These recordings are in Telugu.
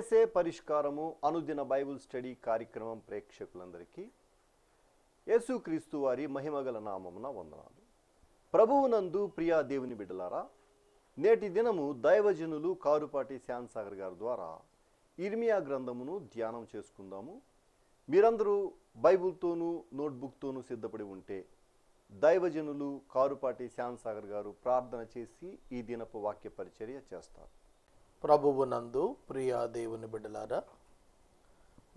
చేసే పరిష్కారము అనుదిన బైబిల్ స్టడీ కార్యక్రమం ప్రేక్షకులందరికీ యేసుక్రీస్తు వారి మహిమగల నామమున వందనాలు. ప్రభువునందు ప్రియా దేవుని బిడ్డలారా, నేటి దినము దైవజనులు కారుపాటి శ్యామ్ సాగర్ గారి ద్వారా ఇర్మియా గ్రంథమును ధ్యానం చేసుకుందాము. మీరందరూ బైబిల్తోనూ నోట్బుక్తోనూ సిద్ధపడి ఉంటే దైవజనులు కారుపాటి శ్యామ్ సాగర్ గారు ప్రార్థన చేసి ఈ దినపు వాక్య పరిచర్య చేస్తారు. ప్రభువునందు ప్రియా దేవుని బిడ్డలారా,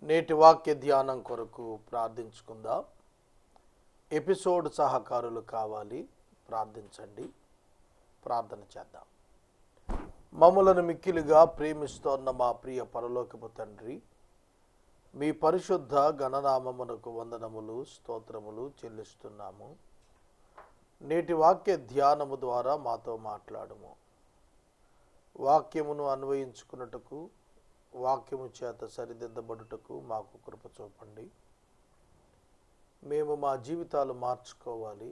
నేటి వాక్య ధ్యానం కొరకు ప్రార్థించుకుందాం. ఎపిసోడ్ సహకారులు కావాలి, ప్రార్థించండి. ప్రార్థన చేద్దాం. మమ్ములను మిక్కిలిగా ప్రేమిస్తోన్న మా ప్రియ పరలోకపు తండ్రి, మీ పరిశుద్ధ గణనామమునకు వందనములు స్తోత్రములు చెల్లిస్తున్నాము. నేటి వాక్య ధ్యానము ద్వారా మాతో మాట్లాడుము. వాక్యమును అన్వయించుకున్నటకు, వాక్యము చేత సరిదిద్దబడుటకు మాకు కృప చూపండి. మేము మా జీవితాలు మార్చుకోవాలి,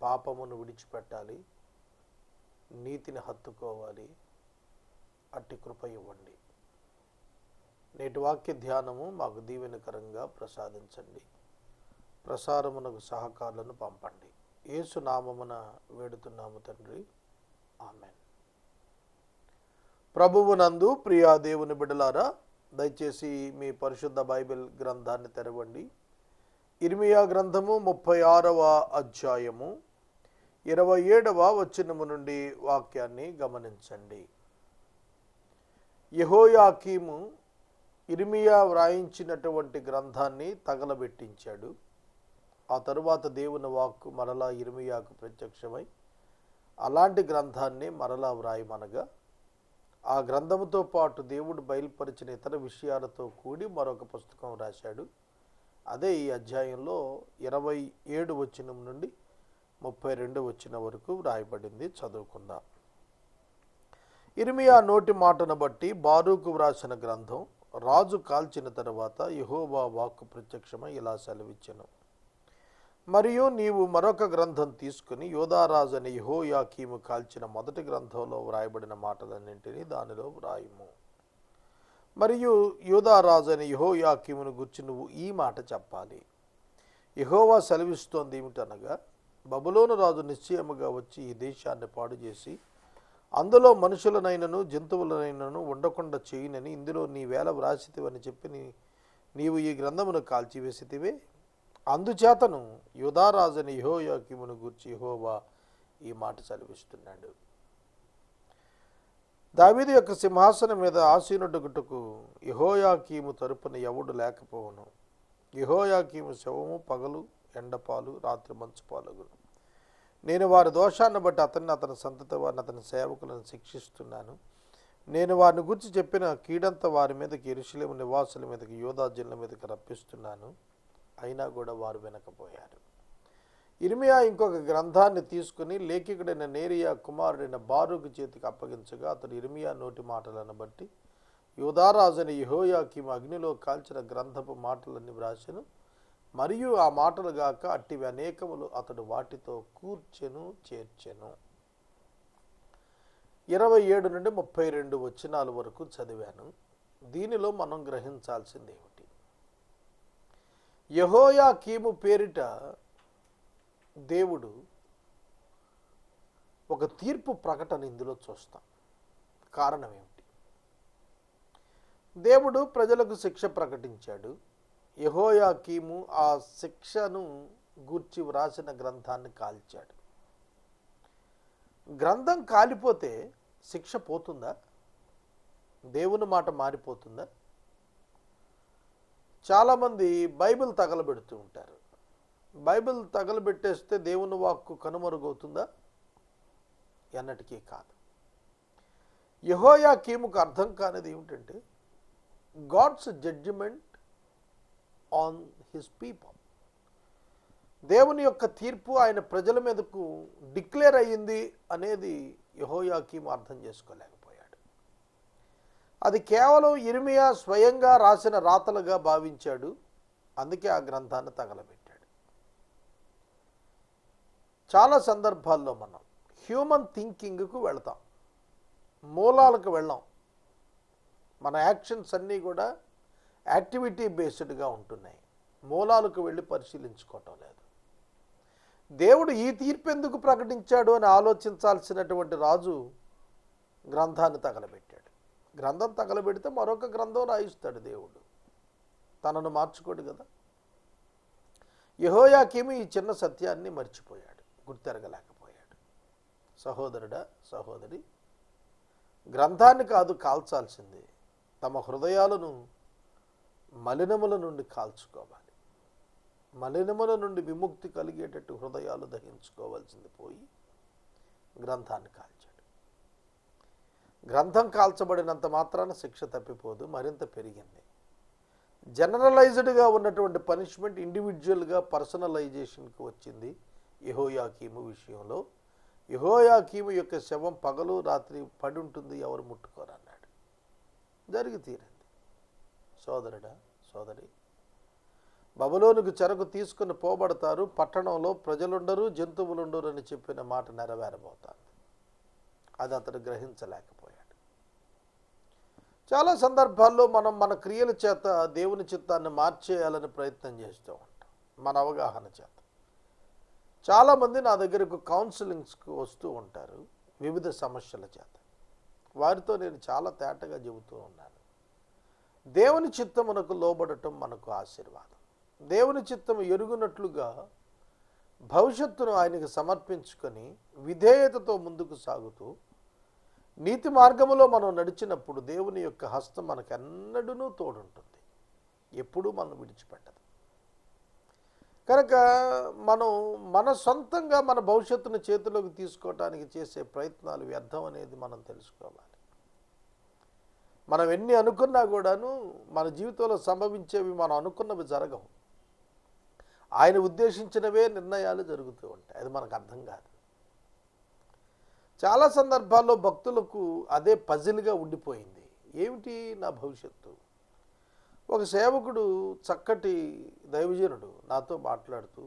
పాపమును విడిచిపెట్టాలి, నీతిని హత్తుకోవాలి. అట్టి కృప ఇవ్వండి. నేటి వాక్య ధ్యానము మాకు దీవెనకరంగా ప్రసాదించండి. ప్రసారమునకు సహకారులను పంపండి. యేసు నామమున వేడుతున్నాము తండ్రి, ఆమెన్. ప్రభువునందు ప్రియా దేవుని బిడ్డలారా, దయచేసి మీ పరిశుద్ధ బైబిల్ గ్రంథాన్ని తెరవండి. ఇర్మియా గ్రంథము 36వ అధ్యాయము 27వ వచనము నుండి వాక్యాన్ని గమనించండి. యెహోయాకీము ఇర్మియా వ్రాయించినటువంటి గ్రంథాన్ని తగలబెట్టించాడు. ఆ తరువాత దేవుని వాక్కు మరలా ఇర్మియాకు ప్రత్యక్షమై అలాంటి గ్రంథాన్ని మరలా వ్రాయమనగా, ఆ గ్రంథముతో పాటు దేవుడు బయలుపరిచిన ఇతర విషయాలతో కూడి మరొక పుస్తకం రాశాడు. అదే ఈ అధ్యాయంలో 27 వచనం నుండి 32 వచనం వరకు వ్రాయబడింది. చదువుకుందాం. ఇర్మియా నోటి మాటను బట్టి బారూకు వ్రాసిన గ్రంథం. రాజు కాల్చిన తర్వాత యెహోవా వాక్కు ప్రత్యక్షమై ఇలా సెలవిచ్చెను. మరియు నీవు మరొక గ్రంథం తీసుకుని యోధారాజు అని యెహోయాకీము కాల్చిన మొదటి గ్రంథంలో వ్రాయబడిన మాటలన్నింటినీ దానిలో వ్రాయుము. మరియు యోధారాజు అని యెహోయాకీమును గురించి నువ్వు ఈ మాట చెప్పాలి. యెహోవా సెలవిస్తోంది ఏమిటనగా, బబులోను రాజు నిశ్చయముగా వచ్చి ఈ దేశాన్ని పాడు చేసి అందులో మనుషులనైనను జంతువులనైనను ఉండకుండా చేయునని ఇందులో నీ వేళ వ్రాసితివని చెప్పి నీవు ఈ గ్రంథమును కాల్చివేసితివే. అందుచేతను యూదారాజుని యెహోయాకీమును గూర్చి యెహోవా ఈ మాట సెలవిస్తున్నాడు. దావీదు యొక్క సింహాసనం మీద ఆసీనుడగుటకు యెహోయాకీము తరపున ఎవడు లేకపోవును. యెహోయాకీము శవము పగలు ఎండపాలు, రాత్రి మంచుపాలగును. నేను వారి దోషాన్ని బట్టి అతని సంతతి వారిని, అతని సేవకులను శిక్షిస్తున్నాను. నేను వారిని గురించి చెప్పిన కీడంతా వారి మీదకి, యెరూషలేము నివాసుల మీదకి, యూదా జనుల మీదకి రప్పిస్తున్నాను. అయినా కూడా వారు వినకపోయారు. ఇర్మియా ఇంకొక గ్రంథాన్ని తీసుకుని లేఖికుడైన నేరియా కుమారుడైన బారూకు చేతికి అప్పగించగా, అతడు ఇర్మియా నోటి మాటలను బట్టి యూదారాజుని యెహోయాకీము అగ్నిలో కాల్చిన గ్రంథపు మాటలన్నీ వ్రాసెను. మరియు ఆ మాటలు గాక అట్టివి అనేకములు అతడు వాటితో కూర్చెను చేర్చెను. 27 నుండి 32 వచనాల వరకు చదివాను. దీనిలో మనం గ్రహించాల్సింది ఏమిటి? యెహోయాకీము పేరిట దేవుడు ఒక తీర్పు ప్రకటన ఇందులో చూస్తాం. కారణం ఏమిటి? దేవుడు ప్రజలకు శిక్ష ప్రకటించాడు. యెహోయాకీము ఆ శిక్షను గూర్చి వ్రాసిన గ్రంథాన్ని కాల్చాడు. గ్రంథం కాలిపోతే శిక్ష పోతుందా? దేవుని మాట మారిపోతుందా? చాలామంది బైబిల్ తగలబెడుతూ ఉంటారు. బైబిల్ తగలబెట్టేస్తే దేవుని వాక్కు కనుమరుగవుతుందా? ఎన్నటికీ కాదు. యెహోయాకీముకు అర్థం కానిది ఏమిటంటే, God's judgement on his people. దేవుని యొక్క తీర్పు ఆయన ప్రజల మీదకు డిక్లేర్ అయ్యింది అనేది యెహోయాకీము అర్థం చేసుకోలేకపోయాడు. అది కేవలం ఇర్మియా స్వయంగా రాసిన రాతలుగా భావించాడు. అందుకే ఆ గ్రంథాన్ని తగలబెట్టాడు. చాలా సందర్భాల్లో మనం హ్యూమన్ థింకింగ్కు వెళతాం, మూలాలకు వెళ్ళాం. మన యాక్షన్స్ అన్నీ కూడా యాక్టివిటీ బేస్డ్గా ఉంటున్నాయి. మూలాలకు వెళ్ళి పరిశీలించుకోవటం లేదు. దేవుడు ఈ తీర్పు ఎందుకు ప్రకటించాడు అని ఆలోచించాల్సినటువంటి రాజు గ్రంథాన్ని తగలబెట్టాడు. గ్రంథం తగలబెడితే మరొక గ్రంథం రాయిస్తాడు దేవుడు. తనను మార్చుకోడు కదా. యెహోయాకీము ఈ చిన్న సత్యాన్ని మర్చిపోయాడు, గుర్తెరగలేకపోయాడు. సహోదరుడా, సహోదరి, గ్రంథాన్ని కాదు కాల్చాల్సింది, తమ హృదయాలను మలినముల నుండి కాల్చుకోవాలి. మలినముల నుండి విముక్తి కలిగేటట్టు హృదయాలు దహించుకోవాల్సింది పోయి గ్రంథాన్ని కాల్చాడు. గ్రంథం కాల్చబడినంత మాత్రాన శిక్ష తప్పిపోదు, మరింత పెరిగింది. జనరలైజ్డ్గా ఉన్నటువంటి పనిష్మెంట్ ఇండివిజువల్గా పర్సనలైజేషన్కి వచ్చింది యెహోయాకీము విషయంలో. యెహోయాకీము యొక్క శవం పగలు రాత్రి పడి ఉంటుంది, ఎవరు ముట్టుకోరన్నాడు. జరిగి తీరింది. సోదరుడా, సోదరి, బబులోనుకు చెరకు తీసుకుని పోబడతారు, పట్టణంలో ప్రజలుండరు, జంతువులుండరు అని చెప్పిన మాట నెరవేరబోతాను. అది అతడు గ్రహించలేకపోయాడు. చాలా సందర్భాల్లో మనం మన క్రియల చేత దేవుని చిత్తాన్ని మార్చేయాలని ప్రయత్నం చేస్తూ ఉంటాం, మన అవగాహన చేత. చాలామంది నా దగ్గరకు కౌన్సిలింగ్స్కి వస్తూ ఉంటారు వివిధ సమస్యల చేత. వారితో నేను చాలా తేటగా చెబుతూ ఉన్నాను, దేవుని చిత్తమునకు లోబడటం మనకు ఆశీర్వాదం. దేవుని చిత్తము ఎరుగునట్లుగా భవిష్యత్తును ఆయనకు సమర్పించుకొని విధేయతతో ముందుకు సాగుతూ నీతి మార్గములో మనం నడిచినప్పుడు దేవుని యొక్క హస్తం మనకెన్నడూ తోడుంటుంది, ఎప్పుడూ మనం విడిచిపెట్టదు. కనుక మనం మన సొంతంగా మన భవిష్యత్తును చేతిలోకి తీసుకోవటానికి చేసే ప్రయత్నాలు వ్యర్థం అనేది మనం తెలుసుకోవాలి. మనం ఎన్ని అనుకున్నా కూడాను మన జీవితంలో సంభవించేవి మనం అనుకున్నవి జరగవు. ఆయన ఉద్దేశించినవే నిర్ణయాలు జరుగుతూ ఉంటాయి. అది మనకు అర్థం కాదు. చాలా సందర్భాల్లో భక్తులకు అదే పజిల్గా ఉండిపోయింది. ఏమిటి నా భవిష్యత్తు? ఒక సేవకుడు, చక్కటి దైవజనుడు నాతో మాట్లాడుతూ,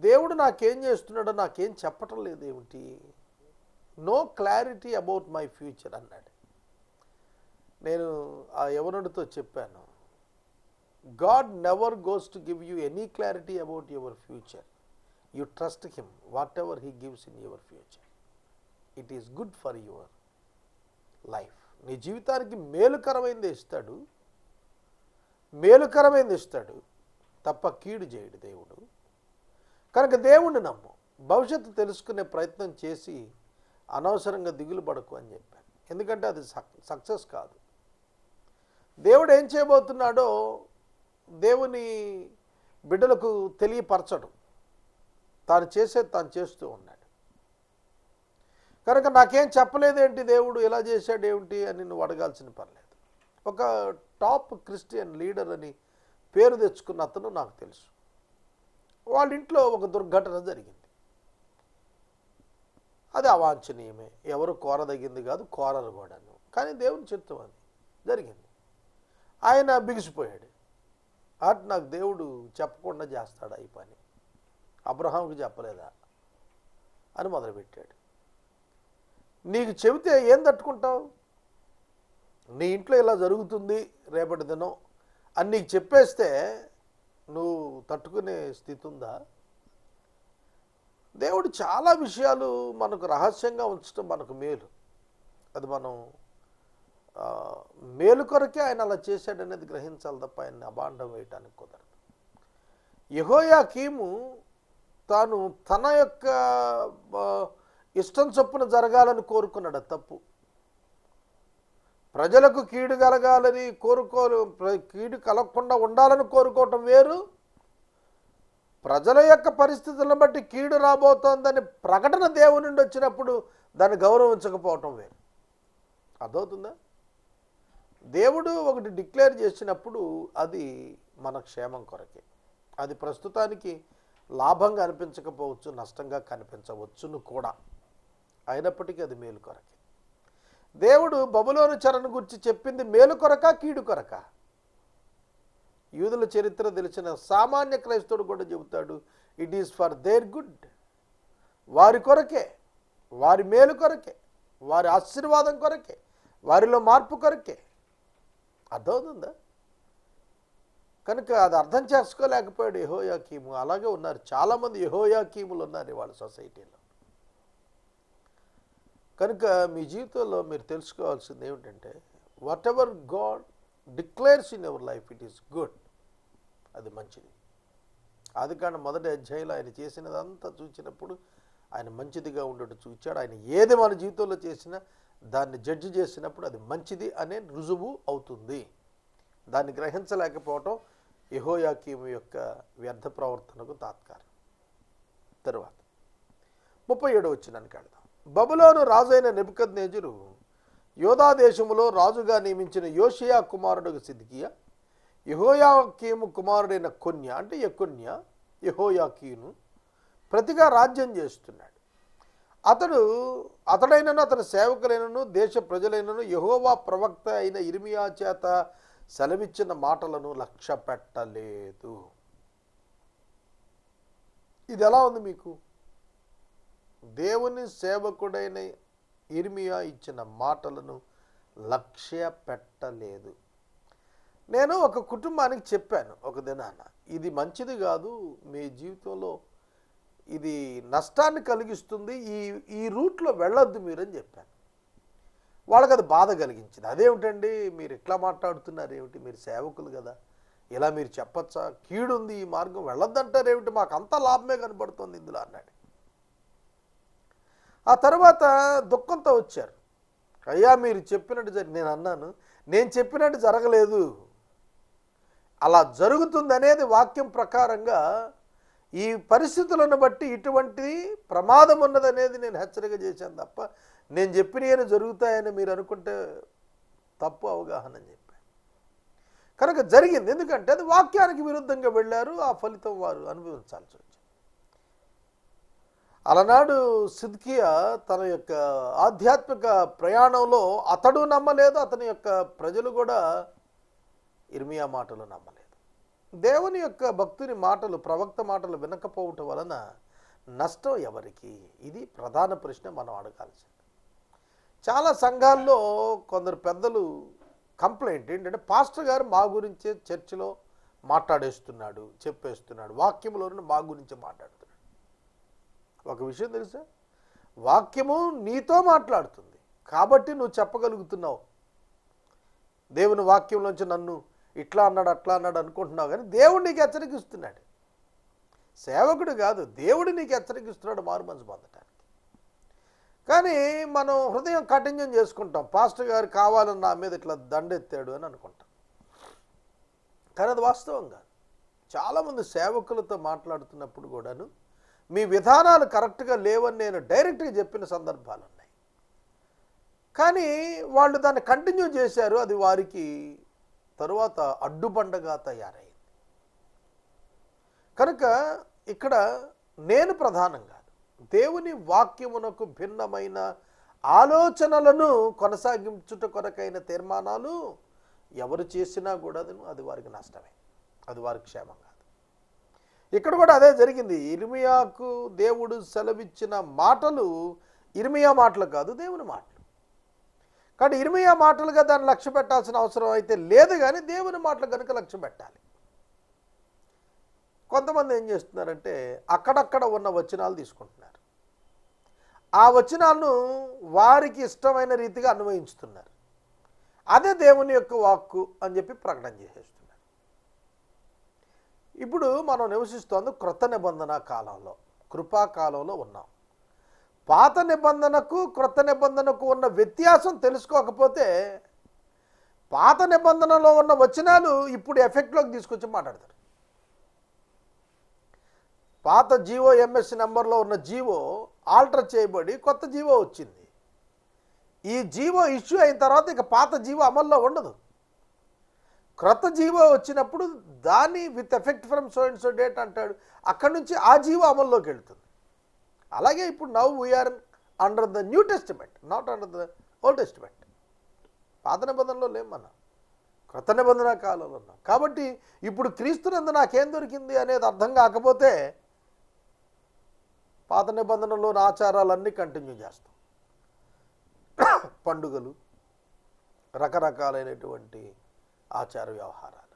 దేవుడు నాకేం చేస్తున్నాడో నాకేం చెప్పటం లేదు ఏమిటి, no clarity about my future అన్నాడు. నేను ఆ యవనుడితో చెప్పాను, God never goes to give you any clarity about your future. You trust him, whatever he gives in your future. It is good for your life. నీ జీవితానికి మేలుకరమైనది ఇస్తాడు, మేలుకరమైనది ఇస్తాడు తప్ప కీడు చేయడు దేవుడు. కనుక దేవుణ్ణి నమ్ము, భవిష్యత్తు తెలుసుకునే ప్రయత్నం చేసి అనవసరంగా దిగులు పడకు అని చెప్పాను. ఎందుకంటే అది సక్సెస్ కాదు. దేవుడు ఏం చేయబోతున్నాడో దేవుని బిడ్డలకు తెలియపరచడం, తాను చేసేది తాను చేస్తూ ఉన్నాడు. కనుక నాకేం చెప్పలేదేంటి దేవుడు, ఎలా చేశాడు ఏమిటి అని నువ్వు అడగాల్సిన పర్లేదు. ఒక టాప్ క్రిస్టియన్ లీడర్ అని పేరు తెచ్చుకున్న అతను నాకు తెలుసు. వాళ్ళ ఇంట్లో ఒక దుర్ఘటన జరిగింది. అది అవాంఛనీయమే, ఎవరు కోరదగింది కాదు, కోరరు కూడాను. కానీ దేవుని చిత్తం అది జరిగింది. ఆయన బిగిసిపోయాడు. నాకు దేవుడు చెప్పకుండా చేస్తాడా ఈ పని, అబ్రహాంకి చెప్పలేదా అని మొదలుపెట్టాడు. నీకు చెబితే ఏం తట్టుకుంటావు? నీ ఇంట్లో ఇలా జరుగుతుంది రేపటి దినం అని నీకు చెప్పేస్తే నువ్వు తట్టుకునే స్థితి ఉందా? దేవుడు చాలా విషయాలు మనకు రహస్యంగా ఉంచడం మనకు మేలు. అది మనం మేలు కొరకే ఆయన అలా చేశాడనేది గ్రహించాలి తప్ప ఆయన అబాండం వేయటానికి కుదరదు. యెహోయాకీము తాను తన యొక్క ఇష్టం చొప్పున జరగాలని కోరుకున్నాడు. తప్పు. ప్రజలకు కీడు కలగాలని కీడు కలగకుండా ఉండాలని కోరుకోవటం వేరు, ప్రజల యొక్క పరిస్థితులను బట్టి కీడు రాబోతోందని ప్రకటన దేవుని నుండి వచ్చినప్పుడు దాన్ని గౌరవించకపోవటం వేరు. అర్థమవుతుందా? దేవుడు ఒకటి డిక్లేర్ చేసినప్పుడు అది మన క్షేమం కొరకే. అది ప్రస్తుతానికి లాభంగా అనిపించకపోవచ్చు, నష్టంగా కనిపించవచ్చును కూడా, అయినప్పటికీ అది మేలు కొరకే. దేవుడు బబులోను చెరను గురించి చెప్పింది మేలు కొరక కీడు కొరక? యూదుల చరిత్ర తెలిసిన సామాన్య క్రైస్తవుడు కూడా చెబుతాడు, it is for their good. వారి కొరకే, వారి మేలు కొరకే, వారి ఆశీర్వాదం కొరకే, వారిలో మార్పు కొరకే. అర్థమవుతుందా? కనుక అది అర్థం చేసుకోలేకపోయాడు యెహోయాకీము. అలాగే ఉన్నారు చాలామంది యెహోయాకీములు ఉన్నారు ఇవాళ సొసైటీలో. కనుక మీ జీవితంలో మీరు తెలుసుకోవాల్సింది ఏమిటంటే, what ever God declares in your life it is good, అది మంచిది. ఆదికాండం 1వ అధ్యాయంలో ఆయన చేసినదంతా చూసినప్పుడు ఆయన మంచిదిగా ఉండటం చూచాడు. ఆయన ఏది మన జీవితంలో చేసినా దాన్ని జడ్జి చేసినప్పుడు అది మంచిది అనే రుజువు అవుతుంది. దాన్ని గ్రహించలేకపోవటం యెహోయాకీము యొక్క వ్యర్థ ప్రవర్తనకు తాత్కారం. తరువాత 37వ వచనానికి వెళ్దాం. బబులోను రాజైన నెబుకద్నెజరు యోధా దేశములో రాజుగా నియమించిన యోషియా కుమారుడు సిద్కియా యెహోయాకీము కుమారుడైన కొన్య అంటే యెకొన్య యెహోయాకీను ప్రతిగా రాజ్యం చేస్తున్నాడు. అతడైనను అతని సేవకులైనను దేశ ప్రజలైనను యెహోవా ప్రవక్త అయిన ఇర్మియా చేత సెలవిచ్చిన మాటలను లక్ష్య పెట్టలేదు. ఇది ఎలా ఉంది మీకు? దేవుని సేవకుడైన ఇర్మియా ఇచ్చిన మాటలను లక్ష్య పెట్టలేదు. నేను ఒక కుటుంబానికి చెప్పాను ఒక దినాన, ఇది మంచిది కాదు, మీ జీవితంలో ఇది నష్టాన్ని కలిగిస్తుంది, ఈ రూట్లో వెళ్ళొద్దు మీరని చెప్పాను. వాళ్ళకి అది బాధ కలిగించింది. అదేమిటండి మీరు ఇట్లా మాట్లాడుతున్నారు ఏమిటి, మీరు సేవకులు కదా, ఇలా మీరు చెప్పచ్చా, కీడుంది ఈ మార్గం వెళ్ళొద్దంటారు ఏమిటి, మాకు అంత లాభమే కనబడుతుంది ఇందులో అన్నాడు. ఆ తర్వాత దుఃఖంతో వచ్చారు. అయ్యా మీరు చెప్పినట్టు నేను అన్నాను, నేను చెప్పినట్టు జరగలేదు, అలా జరుగుతుంది అనేది వాక్యం ప్రకారంగా ఈ పరిస్థితులను బట్టి ఇటువంటి ప్రమాదం ఉన్నదనేది నేను హెచ్చరిక చేశాను తప్ప నేను చెప్పినవి జరుగుతాయని మీరు అనుకుంటే తప్పు అవగాహన అని చెప్పాను. కనుక జరిగింది, ఎందుకంటే అది వాక్యానికి విరుద్ధంగా వెళ్ళారు, ఆ ఫలితం వారు అనుభవించాల్సి వచ్చింది. అలనాడు సిద్కియా తన యొక్క ఆధ్యాత్మిక ప్రయాణంలో అతడు నమ్మలేదు, అతని యొక్క ప్రజలు కూడా ఇర్మియా మాటలు నమ్మలేదు. దేవుని యొక్క భక్తుని మాటలు, ప్రవక్త మాటలు వినకపోవటం వలన నష్టం ఎవరికి? ఇది ప్రధాన ప్రశ్న మనం అడగాల్సింది. చాలా సంఘాల్లో కొందరు పెద్దలు కంప్లైంట్ ఏంటంటే, పాస్టర్ గారు మా గురించే చర్చిలో మాట్లాడేస్తున్నాడు, చెప్పేస్తున్నాడు, వాక్యంలోనే మా గురించి మాట్లాడుతున్నాడు. ఒక విషయం తెలుసా, వాక్యము నీతో మాట్లాడుతుంది కాబట్టి నువ్వు చెప్పగలుగుతున్నావు. దేవుని వాక్యంలోంచి నన్ను ఇట్లా అన్నాడు అట్లా అన్నాడు అనుకుంటున్నావు, కానీ దేవుడు నీకు హెచ్చరికిస్తున్నాడు. సేవకుడు కాదు, దేవుడు నీకు హెచ్చరికిస్తున్నాడు మారు మనసు పొందటానికి. కానీ మనం హృదయం కఠినం చేసుకుంటాం, పాస్టర్ గారు కావాలని నా మీద ఇట్లా దండెత్తాడు అని అనుకుంటాం. కానీ అది వాస్తవం కాదు. చాలామంది సేవకులతో మాట్లాడుతున్నప్పుడు కూడాను మీ విధానాలు కరెక్ట్గా లేవని నేను డైరెక్ట్గా చెప్పిన సందర్భాలు ఉన్నాయి. కానీ వాళ్ళు దాన్ని కంటిన్యూ చేశారు, అది వారికి తరువాత అడ్డుబండగా తయారైంది. కనుక ఇక్కడ నేను ప్రధానం కాదు, దేవుని వాక్యమునకు భిన్నమైన ఆలోచనలను కొనసాగించుట కొరకైన తీర్మానాలు ఎవరు చేసినా కూడా అది వారికి నష్టమే, అది వారికి క్షేమం కాదు. ఇక్కడ కూడా అదే జరిగింది. ఇర్మియాకు దేవుడు సెలవిచ్చిన మాటలు ఇర్మియా మాటలు కాదు, దేవుని మాటలు. కానీ ఇర్మియా మాటలుగా దాన్ని లక్ష్య పెట్టాల్సిన అవసరం అయితే లేదు, కానీ దేవుని మాటలు కనుక లక్ష్య పెట్టాలి. కొంతమంది ఏం చేస్తున్నారంటే అక్కడక్కడ ఉన్న వచనాలు తీసుకుంటున్నారు, ఆ వచనాలను వారికి ఇష్టమైన రీతిగా అన్వయించుతున్నారు, అదే దేవుని యొక్క వాక్కు అని చెప్పి ప్రకటన చేసేస్తున్నారు. ఇప్పుడు మనం నివసిస్తోంది క్రొత్త నిబంధన కాలంలో, కృపాకాలంలో ఉన్నాం. పాత నిబంధనకు క్రొత్త నిబంధనకు ఉన్న వ్యత్యాసం తెలుసుకోకపోతే పాత నిబంధనలో ఉన్న వచనాలు ఇప్పుడు ఎఫెక్ట్లోకి తీసుకొచ్చి మాట్లాడతారు. పాత జీవో ఎంఎస్ నెంబర్లో ఉన్న జీవో ఆల్టర్ చేయబడి కొత్త జీవో వచ్చింది. ఈ జీవో ఇష్యూ అయిన తర్వాత ఇక పాత జీవో అమల్లో ఉండదు. క్రొత్త జీవో వచ్చినప్పుడు దాన్ని with effect from so and so date అంటాడు, అక్కడి నుంచి ఆ జీవో అమల్లోకి వెళ్తుంది. అలాగే ఇప్పుడు now we are under the new testament, not under the old testament. పాత నిబంధనలో లేం, మనం క్రొత్త నిబంధన కాలంలో ఉన్నాం. కాబట్టి ఇప్పుడు క్రీస్తునందు నాకేం దొరికింది అనేది అర్థం కాకపోతే పాత నిబంధనలోని ఆచారాలన్నీ కంటిన్యూ చేస్తాం. పండుగలు, రకరకాలైనటువంటి ఆచార వ్యవహారాలు,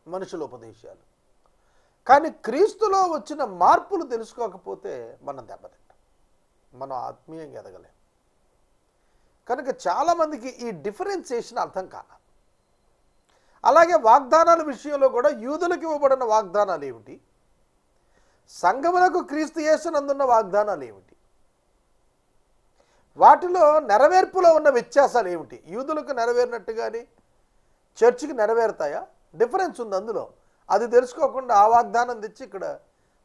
మనుషుల ఉపదేశాలు. కానీ క్రీస్తులో వచ్చిన మార్పులు తెలుసుకోకపోతే మనం దెబ్బతింటాం, మనం ఆత్మీయంగా ఎదగలేం. కనుక చాలామందికి ఈ డిఫరెన్సియేషన్ అర్థం కాల. అలాగే వాగ్దానాల విషయంలో కూడా యూదులకు ఇవ్వబడిన వాగ్దానాలు ఏమిటి, సంఘములకు క్రీస్తు యేసునందున్న వాగ్దానాలు ఏమిటి, వాటిలో నెరవేర్పులో ఉన్న వ్యత్యాసాలు ఏమిటి? యూదులకు నెరవేరినట్టుగానే చర్చికి నెరవేరుతాయా? డిఫరెన్స్ ఉంది అందులో. అది తెలుసుకోకుండా ఆ వాగ్దానం తెచ్చి ఇక్కడ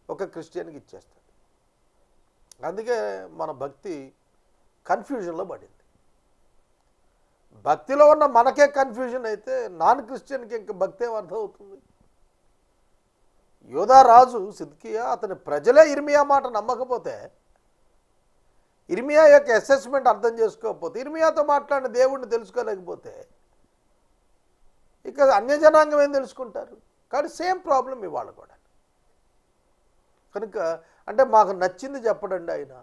ఒక క్రిస్టియన్కి ఇచ్చేస్తాడు. అందుకే మన భక్తి కన్ఫ్యూజన్లో పడింది. భక్తిలో ఉన్న మనకే కన్ఫ్యూజన్ అయితే నాన్ క్రిస్టియన్కి ఇంక భక్తి ఏం అర్థం అవుతుంది? యోధా రాజు సిద్కియా, అతని ప్రజలే ఇర్మియా మాట నమ్మకపోతే, ఇర్మియా యొక్క అసెస్మెంట్ అర్థం చేసుకోకపోతే, ఇర్మియాతో మాట్లాడిన దేవుడిని తెలుసుకోలేకపోతే ఇక అన్యజనాంగం ఏం తెలుసుకుంటారు? కానీ సేమ్ ప్రాబ్లం ఇవాళ కూడా. కనుక అంటే మాకు నచ్చింది చెప్పడండి ఆయన.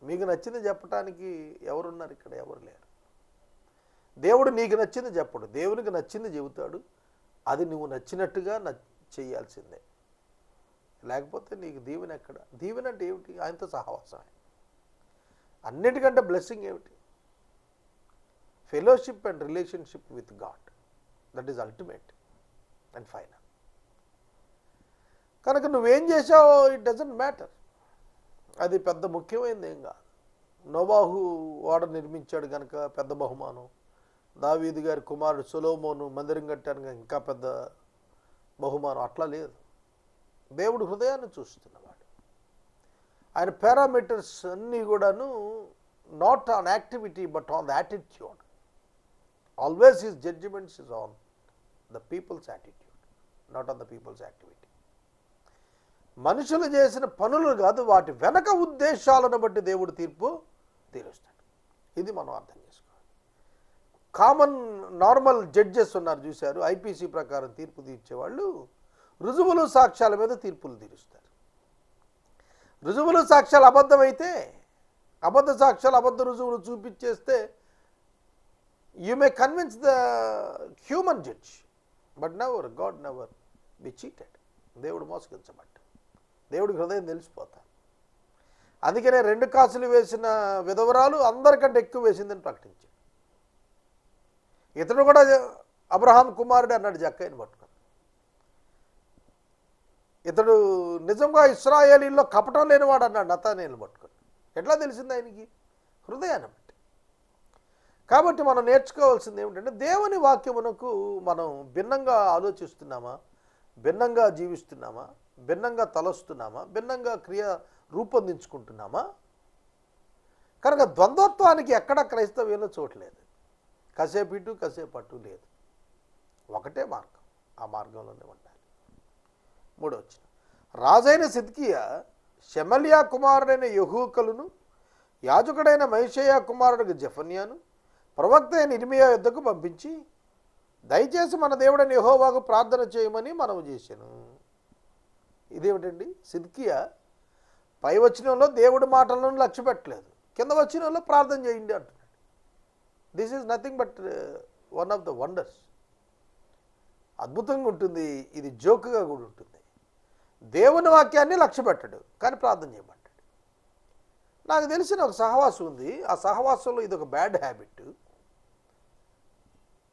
మీకు నచ్చింది చెప్పడానికి ఎవరున్నారు ఇక్కడ? ఎవరు లేరు. దేవుడు నీకు నచ్చింది చెప్పడు, దేవునికి నచ్చింది చెబుతాడు. అది నువ్వు నచ్చినట్టుగా చెయ్యాల్సిందే. లేకపోతే నీకు దీవెన ఎక్కడ? దీవెన అంటే ఏమిటి? ఆయనతో సహవాసమే. అన్నిటికంటే బ్లెస్సింగ్ ఏమిటి? Fellowship and relationship with God. That is ultimate and final. కనుక నువ్వేం చేసావో ఇట్ డజంట్ మ్యాటర్. అది పెద్ద ముఖ్యమైనది ఏం కాదు. నోవాహు ఓడ నిర్మించాడు కనుక పెద్ద బహుమానం. దావీదు గారి కుమారుడు సొలొమోను మందిరం కట్టాను ఇంకా పెద్ద బహుమానం. అట్లా లేదు. దేవుడు హృదయాన్ని చూస్తున్నవాడు. ఆయన పారామీటర్స్ అన్నీ కూడాను not on activity but on the attitude. Always his judgements is on the people's attitude, not on the people's activity. మనుషులు చేసిన పనులు కాదు, వాటి వెనక ఉద్దేశాలను బట్టి దేవుడు తీర్పు తీరుస్తాడు. ఇది మనం అర్థం చేసుకోవాలి. కామన్ నార్మల్ జడ్జెస్ ఉన్నారు చూశారు, ఐపీసీ ప్రకారం తీర్పు తీర్చేవాళ్ళు రుజువులు సాక్ష్యాల మీద తీర్పులు తీరుస్తారు. రుజువులు సాక్ష్యాలు అబద్ధమైతే, అబద్ధ సాక్ష్యాలు అబద్ధ రుజువులు చూపించేస్తే you may convince the human judge, but never God never be cheated. దేవుడు మోసగించబడ్డాడు. దేవుడికి హృదయం తెలిసిపోతాడు. అందుకనే 2 కాసులు వేసిన విధవరాలు అందరికంటే ఎక్కువ వేసిందని ప్రకటించాడు. ఇతడు కూడా అబ్రహాం కుమారుడు అన్నాడు జక్కయ్యని పట్టుకొని. ఇతడు నిజంగా ఇశ్రాయేలీల్లో కపటం లేనివాడు అన్నాడు నతానేలుని పట్టుకొని. ఎట్లా తెలిసింది ఆయనకి? హృదయాన్ని బట్టి. కాబట్టి మనం నేర్చుకోవాల్సింది ఏమిటంటే, దేవుని వాక్యమునకు మనం భిన్నంగా ఆలోచిస్తున్నామా, భిన్నంగా జీవిస్తున్నామా, భిన్నంగా తలస్తున్నామా, భిన్నంగా క్రియ రూపొందించుకుంటున్నామా? కనుక ద్వంద్వత్వానికి ఎక్కడ క్రైస్తవ్యంలో చోట్లేదు. కాసేపు ఇటు కాసేపు అటు లేదు. ఒకటే మార్గం, ఆ మార్గంలోనే ఉండాలి. 3వ వచనం, రాజైన సిద్కియా షెమల్యా కుమారుడైన యెహూకలును యాజకుడైన మహిషేయా కుమారుడు జెఫన్యాను ప్రవక్త అయిన ఇర్మియా యుద్ధకు పంపించి, దయచేసి మన దేవుడైన యెహోవాకు ప్రార్థన చేయమని మనవి చేశాను. ఇదేమిటండి? సిద్కియా పై వచనంలో దేవుడి మాటలను లక్ష్య పెట్టలేదు, కింద వచనంలో ప్రార్థన చేయండి అంటున్నాడు. This is nothing but one of the wonders. అద్భుతంగా ఉంటుంది. ఇది జోకుగా కూడా ఉంటుంది. దేవుని వాక్యాన్ని లక్ష్య పెట్టడు, కానీ ప్రార్థన చేయమంటాడు. నాకు తెలిసిన ఒక సహవాసం ఉంది. ఆ సహవాసంలో ఇది ఒక బ్యాడ్ హ్యాబిట్.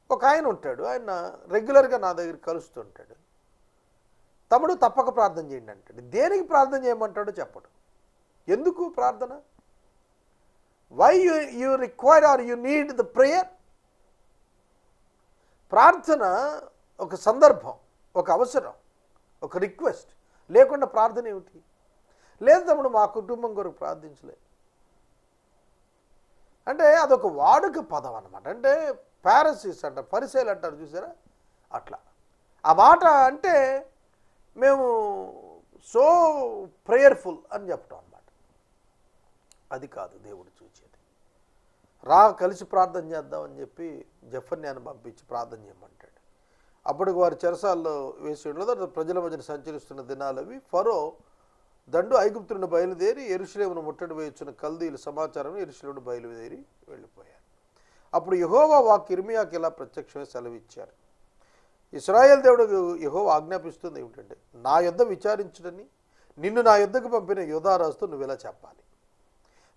ఒక ఆయన ఉంటాడు, ఆయన రెగ్యులర్గా నా దగ్గర కలుస్తుంటాడు. తమ్ముడు తప్పక ప్రార్థన చేయండి అంటాడు. దేనికి ప్రార్థన చేయమంటాడో చెప్పడు. ఎందుకు ప్రార్థన? Why you require or you need the prayer? ప్రార్థన ఒక సందర్భం, ఒక అవసరం, ఒక రిక్వెస్ట్. లేకుండా ప్రార్థన ఏమిటి? లేదు తమ్ముడు మా కుటుంబం కొరకు ప్రార్థించలేదు అంటే అదొక వాడుక పదం అన్నమాట. అంటే పారసీస్ అంటారు, పరిసేలు అంటారు చూసారా, అట్లా. ఆ మాట అంటే మేము సో ప్రేయర్ఫుల్ అని చెప్పటం అన్నమాట. అది కాదు దేవుడు చూచేది. రా కలిసి ప్రార్థన చేద్దామని చెప్పి జెఫన్యాను పంపించి ప్రార్థన చేయమంటాడు. అప్పటికి వారి చెరసాల్లో వేసి ఉండదు. ప్రజల మధ్యన సంచరిస్తున్న దినాలవి. ఫరో దండు ఐగుప్తులను బయలుదేరి యెరూషలేమును ముట్టడి వేయుచున్న కల్దీల సమాచారం యెరూషలేమును బయలుదేరి వెళ్ళిపోయారు. అప్పుడు యెహోవా వాక్కు ఇర్మీయాకు ఇలా ప్రత్యక్షమై సెలవిచ్చారు. ఇశ్రాయేల్ దేవుడు యెహోవా ఆజ్ఞాపిస్తుంది ఏమిటంటే, నా యొద్ద విచారించుడని నిన్ను నా యొద్దకు పంపిన యోధారాజుతో నువ్వు ఇలా చెప్పాలి.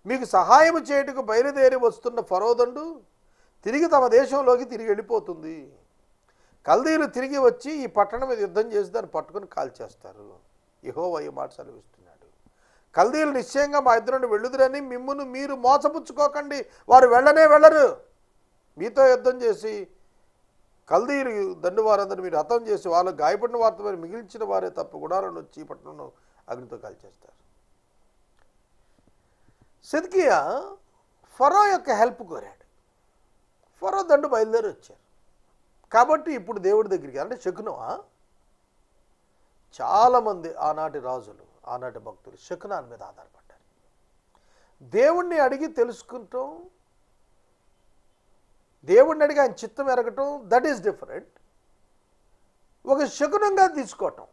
మీకు సహాయం చేయుటకు బయలుదేరి వస్తున్న ఫరో దండు తిరిగి తమ దేశంలోకి తిరిగి వెళ్ళిపోతుంది. కల్దీయులు తిరిగి వచ్చి ఈ పట్టణం మీద యుద్ధం చేసి దాన్ని పట్టుకొని కాల్చేస్తారు. యెహోవా ఈ మాట సెలవిస్తున్నాడు. కల్దీయులు నిశ్చయంగా మా ఇద్దరు నుండి వెళ్ళుదురని మిమ్మును మీరు మోసపుచ్చుకోకండి. వారు వెళ్ళరు. మీతో యుద్ధం చేసి కల్దీయులు దండు వారందరూ మీరు హతం చేసి వాళ్ళు గాయపడిన వారితో మరి మిగిల్చిన వారే తప్ప గుడాలను వచ్చి ఈ పట్టణంలో అగ్నితో కాల్చేస్తారు. సిద్కియా ఫరో యొక్క హెల్ప్ కోరాడు. ఫరో దండు బయలుదేరి వచ్చారు. కాబట్టి ఇప్పుడు దేవుడి దగ్గరికి అంటే శకునమా, చాలామంది ఆనాటి రాజులు ఆనాటి భక్తులు శకునాన్ని మీద ఆధారపడ్డారు. దేవుణ్ణి అడిగి తెలుసుకుంటాం, దేవుణ్ణి అడిగి ఆయన చిత్తం ఎరగటం, దట్ ఈస్ డిఫరెంట్. ఒక శకునంగా తీసుకోవటం,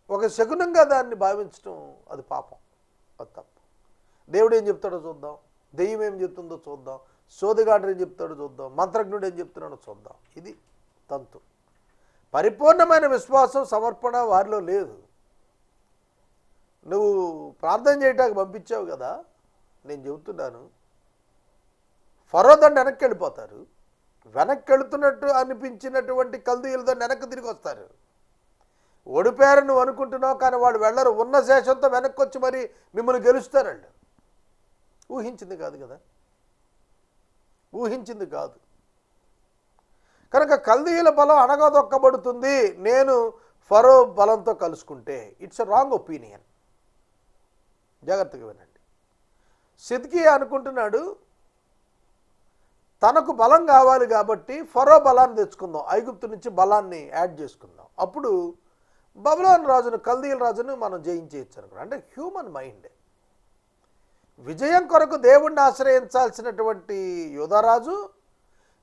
ఒక శకునంగా దాన్ని భావించటం అది పాపం, అది తప్పు. దేవుడు ఏం చెప్తాడో చూద్దాం, దెయ్యం ఏం చెప్తుందో చూద్దాం, సోదిగాడు ఏం చెప్తాడో చూద్దాం, మంత్రజ్ఞుడు ఏం చెప్తున్నాడో చూద్దాం. ఇది తంతు. పరిపూర్ణమైన విశ్వాసం సమర్పణ వారిలో లేదు. నువ్వు ప్రార్థన చేయటానికి పంపించావు కదా, నేను చెబుతున్నాను, ఫరో దండ వెనక్కి వెళ్ళిపోతారు. వెనక్కి వెళుతున్నట్టు అనిపించినటువంటి కల్దీయుల దండ వెనక్కి తిరిగి వస్తారు. ఓడిపోయారని నువ్వు అనుకుంటున్నావు, కానీ వాళ్ళు వెళ్ళరు. ఉన్న శేషంతో వెనక్కి వచ్చి మరి మిమ్మల్ని గెలుస్తారండి. ఊహించింది కాదు కదా, ఊహించింది కాదు. కనుక కల్దీయుల బలం అణగదొక్కబడుతుంది నేను ఫరో బలంతో కలుసుకుంటే. It's a wrong opinion. జాగ్రత్తగా వినండి. సిద్కియా అనుకుంటున్నాడు తనకు బలం కావాలి కాబట్టి ఫరో బలాన్ని తెచ్చుకుందాం, ఐగుప్తు నుంచి బలాన్ని యాడ్ చేసుకుందాం, అప్పుడు బబులోను రాజును కల్దీయుల రాజును మనం జయించేయచ్చు అనుకున్నాడు. అంటే హ్యూమన్ మైండ్. విజయం కొరకు దేవుణ్ణి ఆశ్రయించాల్సినటువంటి యోధారాజు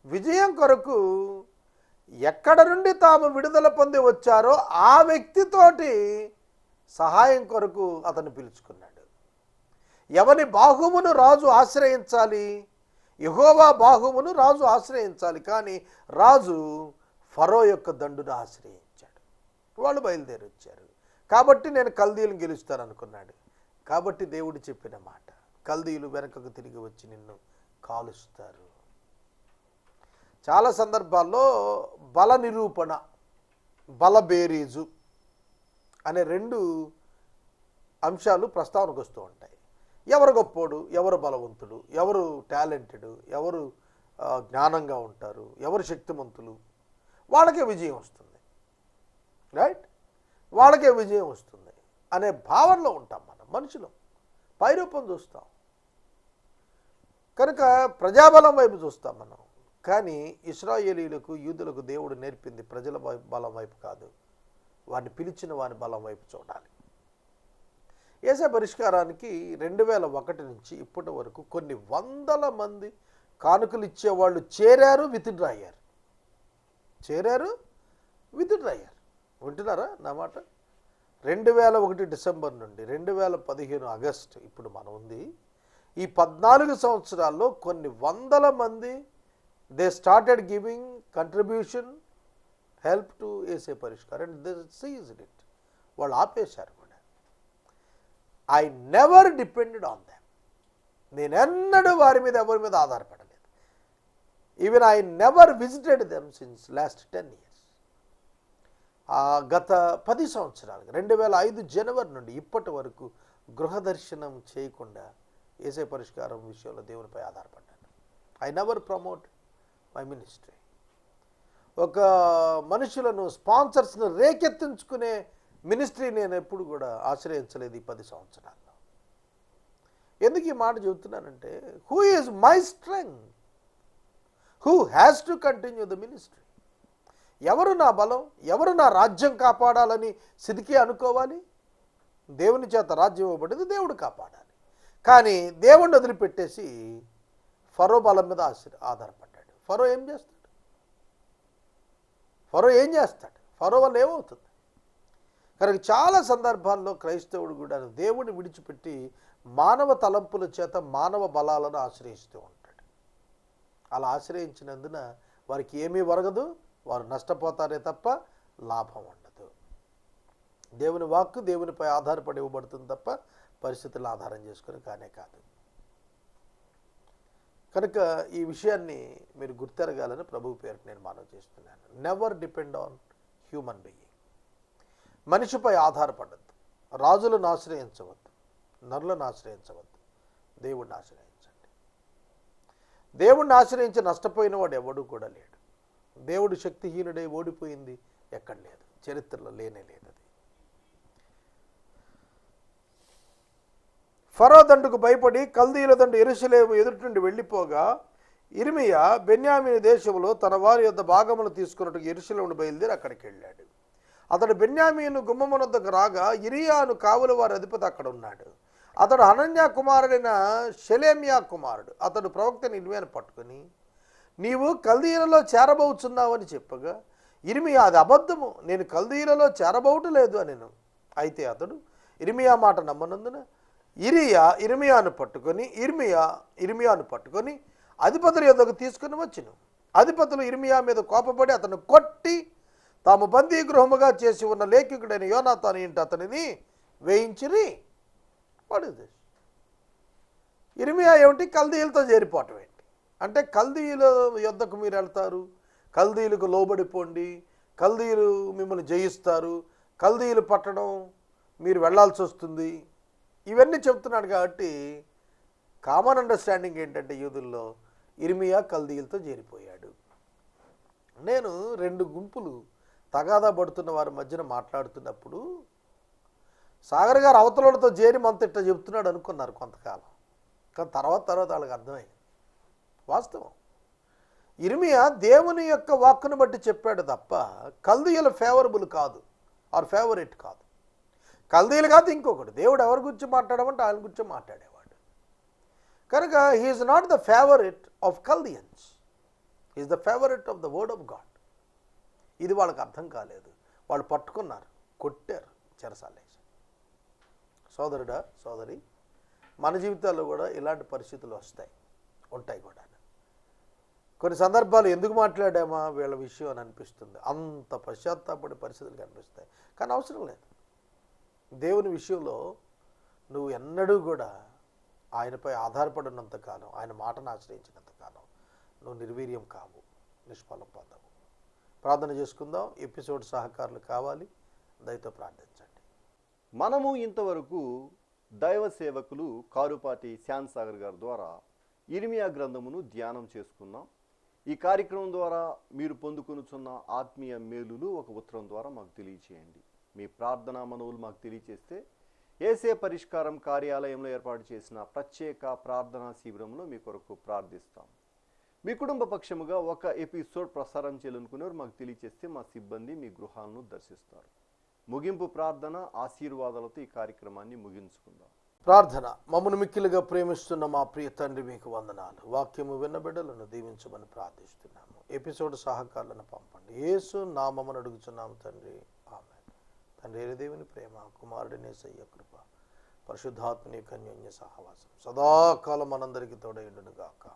విజయం కొరకు ఎక్కడ నుండి తాము విడుదల పొంది వచ్చారో ఆ వ్యక్తితోటి సహాయం కొరకు అతను పిలుచుకున్నాడు. ఎవని బాహువును రాజు ఆశ్రయించాలి? యెహోవా బాహువును రాజు ఆశ్రయించాలి. కానీ రాజు ఫరో యొక్క దండును ఆశ్రయించాడు. వాళ్ళు బయలుదేరి వచ్చారు. కాబట్టి నేను కల్దీయులను గెలుస్తాను అనుకున్నాడు. కాబట్టి దేవుడు చెప్పిన మాట, కల్దీయులు వెనకకు తిరిగి వచ్చి నిన్ను కాలుస్తారు. చాలా సందర్భాల్లో బల నిరూపణ, బల బేరీజు అనే రెండు అంశాలు ప్రస్తావనకు వస్తూ ఉంటాయి. ఎవరు గొప్పోడు, ఎవరు బలవంతుడు, ఎవరు టాలెంటెడ్, ఎవరు జ్ఞానంగా ఉంటారు, ఎవరు శక్తిమంతులు, వాళ్ళకే విజయం వస్తుంది. రైట్, వాళ్ళకే విజయం వస్తుంది అనే భావనలో ఉంటాం మనం. మనుషులు పైరూపం చూస్తాం కనుక ప్రజాబలం వైపు చూస్తాం మనం. కానీ ఇశ్రాయేలీయులకు యూదులకు దేవుడు నేర్పింది ప్రజల బలం వైపు కాదు, వారిని పిలిచిన వారి బలం వైపు చూడాలి. యేసే పరిష్కారానికి 2001 నుంచి ఇప్పటి వరకు కొన్ని వందల మంది కానుకలు ఇచ్చేవాళ్ళు చేరారు, విత్డ్రా అయ్యారు. చేరారు, విత్డ్రా అయ్యారు. వింటున్నారా నా మాట? 2001 డిసెంబర్ నుండి 2015 ఆగస్టు ఇప్పుడు మనం ఉంది. ఈ 14 సంవత్సరాల్లో కొన్ని వందల మంది they started giving contribution help to యేసే పరిష్కారం అండ్ దే సీజ్డ్ ఇట్. వాళ్ళు ఆపేశారు కూడా. I never depended on them. నేనెన్నడూ వారి మీద ఎవరి మీద ఆధారపడలేదు. Even I never visited them since last 10 years. గత 10 సంవత్సరాలుగా 2005 జనవరి నుండి ఇప్పటి వరకు గృహ దర్శనం చేయకుండా యేసే పరిష్కారం విషయంలో దేవునిపై ఆధారపడ్డాను. I never promote my ministry. ఒక మనుషులను స్పాన్సర్స్ను రేకెత్తించుకునే మినిస్ట్రీ నేను ఎప్పుడు కూడా ఆశ్రయించలేదు ఈ 10 సంవత్సరాల్లో. ఎందుకు ఈ మాట చెబుతున్నానంటే, who is my strength, who has to continue the ministry? ఎవరు నా బలం, ఎవరు నా రాజ్యం కాపాడాలని సిద్కియా అనుకోవాలి? దేవుని చేత రాజ్యం ఇవ్వబడింది, దేవుడు కాపాడాలి. కానీ దేవుణ్ణి వదిలిపెట్టేసి ఫరో బలం మీద ఆధారపడ్డాడు. ఫరో ఏం చేస్తాడు? ఫరో ఏం చేస్తాడు? ఫరో వల్ల ఏమవుతుంది? కనుక చాలా సందర్భాల్లో క్రైస్తవుడు కూడా దేవుని విడిచిపెట్టి మానవ తలంపుల చేత మానవ బలాలను ఆశ్రయిస్తూ ఉంటాడు. అలా ఆశ్రయించినందున వారికి ఏమీ ఒరగదు, వారు నష్టపోతారే తప్ప లాభం ఉండదు. దేవుని వాక్కు దేవునిపై ఆధారపడి ఇవ్వబడుతుంది తప్ప పరిస్థితులను ఆధారం చేసుకుని కానే కాదు. కనుక ఈ విషయాన్ని మీరు గుర్తెరగాలని ప్రభువు పేరుకు నేను మనవి చేస్తున్నాను. Never depend on human being. మనిషిపై ఆధారపడద్దు. రాజులను ఆశ్రయించవద్దు, నరులను ఆశ్రయించవద్దు, దేవుడిని ఆశ్రయించండి. దేవుడిని ఆశ్రయించి నష్టపోయిన వాడు ఎవడు కూడా లేడు. దేవుడు శక్తిహీనుడై ఓడిపోయింది ఎక్కడ లేదు, చరిత్రలో లేనే లేదు. అది ఫరో దండుకు భయపడి కల్దీయుల దండు యెరూషలేము ఎదుటి నుండి వెళ్ళిపోగా ఇర్మియా బెన్యామీను దేశంలో తన వారి యొద్ద భాగములు తీసుకున్నట్టు యెరూషలేమును బయలుదేరి అక్కడికి వెళ్ళాడు. అతడు బెన్యామీను గుమ్మమునొద్దకు రాగా ఇరియాను కావుల వారి అధిపతి అక్కడ ఉన్నాడు. అతడు హనన్యా కుమారుడైన షెలెమ్యా కుమారుడు. అతడు ప్రవక్తని ఇర్మియాను పట్టుకొని, నీవు కల్దీయులలో చేరబోచున్నావని చెప్పగా ఇర్మియా, అది అబద్ధము, నేను కల్దీయులలో చేరబోవటం లేదు అనెను. అయితే అతడు ఇర్మియా మాట నమ్మనందున ఇర్మియాను పట్టుకొని అధిపతుల యొద్దకు తీసుకుని వచ్చెను. అధిపతులు ఇర్మియా మీద కోపపడి అతను కొట్టి తాము బందీ గృహముగా చేసి ఉన్న లేఖికుడైన యోనాతాను ఇంటి అతనిని వేయించిరి. What is this? ఇర్మియా ఏమిటి? కల్దీయులతో చేరిపోవటం ఏంటి? అంటే కల్దీయుల యొద్దకు మీరు వెళ్తారు, కల్దీయులకు లోబడిపోండి, కల్దీయులు మిమ్మల్ని జయిస్తారు, కల్దీయులు పట్టడం మీరు వెళ్ళాల్సి వస్తుంది, ఇవన్నీ చెప్తున్నాడు. కాబట్టి కామన్ అండర్స్టాండింగ్ ఏంటంటే యూదుల్లో ఇర్మియా కల్దీయులతో చేరిపోయాడు. నేను 2 గుంపులు తగాదా పడుతున్న వారి మధ్యన మాట్లాడుతున్నప్పుడు సాగర్ గారు అవతలతో చేరి మనతో ఇట్లా చెప్తున్నాడు అనుకున్నారు కొంతకాలం. కానీ తర్వాత వాళ్ళకి అర్థమైంది వాస్తవం. ఇర్మియా దేవుని యొక్క వాక్కును బట్టి చెప్పాడు తప్ప కల్దీయుల ఫేవరబుల్ కాదు, ఆర్ ఫేవరెట్ కాదు. కల్దీయులు కాదు ఇంకొకటి. దేవుడు ఎవరి గురించి మాట్లాడమంటే ఆయన గురించి మాట్లాడేవాడు. కనుక he is not the favourite of Chaldeans, is the favourite of the word of God. ఇది వాళ్ళకి అర్థం కాలేదు. వాళ్ళు పట్టుకున్నారు, కొట్టారు, చెరసాలేశారు. సోదరుడా, సోదరి, మన జీవితాల్లో కూడా ఇలాంటి పరిస్థితులు ఉంటాయి కూడా. కొన్ని సందర్భాలు ఎందుకు మాట్లాడామా వీళ్ళ విషయం అని అనిపిస్తుంది. అంత పశ్చాత్తాపడే పరిస్థితులు కనిపిస్తాయి. కానీ అవసరం లేదు. దేవుని విషయంలో నువ్వు ఎన్నడూ కూడా ఆయనపై ఆధారపడినంతకాలం, ఆయన మాటను ఆశ్రయించినంతకాలం నువ్వు నిర్వీర్యం కావు, నిష్ఫలం పొందవు. ప్రార్థన చేసుకుందాం. ఎపిసోడ్ సహకారులు కావాలి, దయతో ప్రార్థించండి. మనము ఇంతవరకు దైవ సేవకులు కారుపాటి శ్యామ్ సాగర్ గారి ద్వారా ఇర్మియా గ్రంథమును ధ్యానం చేసుకున్నాం. ఈ కార్యక్రమం ద్వారా మీరు పొందుకొనుచున్న ఆత్మీయ మేలులు ఒక ఉత్తరం ద్వారా మాకు తెలియచేయండి. మీ ప్రార్థనా మనవులు మాకు తెలియచేస్తే ఏసే పరిష్కారం కార్యాలయంలో ఏర్పాటు చేసిన ప్రత్యేక ప్రార్థనా శిబిరంలో మీ కొరకు ప్రార్థిస్తాం. మీ కుటుంబ పక్షముగా ఒక ఎపిసోడ్ ప్రసారం చేయాలనుకునేవారు మాకు తెలియచేస్తే మా సిబ్బంది మీ గృహాలను దర్శిస్తారు. ముగింపు ప్రార్థన ఆశీర్వాదాలతో ఈ కార్యక్రమాన్ని ముగించుకుందాం. ప్రార్థన. మమ్మను మిక్కిలుగా ప్రేమిస్తున్న మా ప్రియ తండ్రి, మీకు వందనాలు. వాక్యము విన్న బిడ్డలను దీవించమని ప్రార్థిస్తున్నాము. ఎపిసోడ్ సహకారులను పంపండి. యేసు నామమున అడుగుచున్నాము తండ్రి, ఆమేన్. తండ్రి దేవుని ప్రేమ, కుమారుడిని యేసయ్య కృప, పరిశుద్ధాత్మని కన్యోన్య సహవాసం సదాకాలం మనందరికీ తోడైండును గాక.